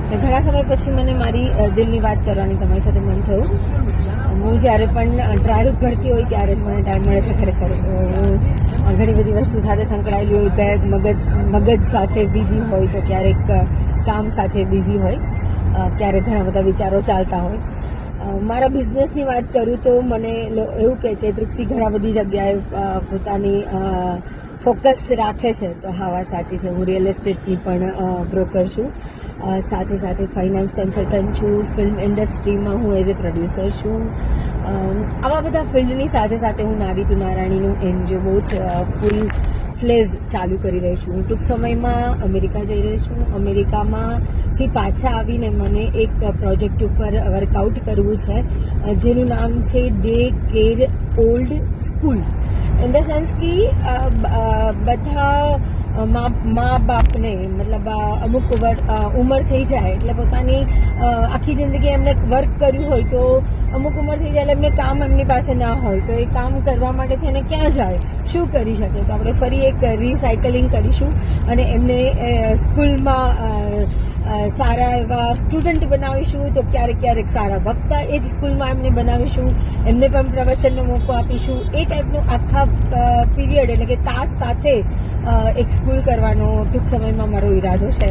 ઘણા સમય પછી મને મારી દિલની વાત કરવાની તમારી સાથે મન થયું. હું જ્યારે પણ ટ્રાવેલ કરતી હોય ત્યારે જ મને ટાઈમ મળે છે ખરેખર. હું ઘણી બધી વસ્તુ સાથે સંકળાયેલી હોય, ક્યારેક મગજ સાથે બિઝી હોય તો ક્યારેક કામ સાથે બિઝી હોય, ક્યારેક ઘણા બધા વિચારો ચાલતા હોય. મારા બિઝનેસની વાત કરું તો મને એવું કે તૃપ્તિ ઘણા બધી જગ્યાએ પોતાની ફોકસ રાખે છે, તો હા વાત સાચી છે. હું રિયલ એસ્ટેટની પણ બ્રોકર છું, સાથે સાથે ફાઇનાન્સ કન્સલ્ટન્ટ છું, ફિલ્મ ઇન્ડસ્ટ્રીમાં હું એઝ એ પ્રોડ્યુસર છું. આવા બધા ફિલ્ડની સાથે સાથે હું નારી તું નારાયણીનું એનજીઓ બહુ જ ફૂલ ફ્લેઝ ચાલુ કરી રહી છું. હું ટૂંક સમયમાં અમેરિકા જઈ રહી છું. અમેરિકામાંથી પાછા આવીને મને એક પ્રોજેક્ટ ઉપર વર્કઆઉટ કરવું છે, જેનું નામ છે day care old school. In the sense કે બધા મા બાપને મતલબ અમુક ઉંમર થઈ જાય એટલે પોતાની આખી જિંદગી એમને વર્ક કર્યું હોય તો અમુક ઉંમર થઈ જાય એટલે એમને કામ એમની પાસે ના હોય, તો એ કામ કરવા માટે થઈને ક્યાં જાય, શું કરી શકે? તો આપણે ફરી એક રિસાયકલિંગ કરીશું અને એમને સ્કૂલમાં સારા એવા સ્ટુડન્ટ બનાવીશું, તો ક્યારેક સારા વક્તા એ જ સ્કૂલમાં એમને બનાવીશું, એમને પણ પ્રવચનનો મોકો આપીશું. એ ટાઈપનો આખા પીરિયડ એટલે કે તાસ સાથે એક સ્કૂલ કરવાનો ટૂંક સમયમાં મારો ઈરાદો છે.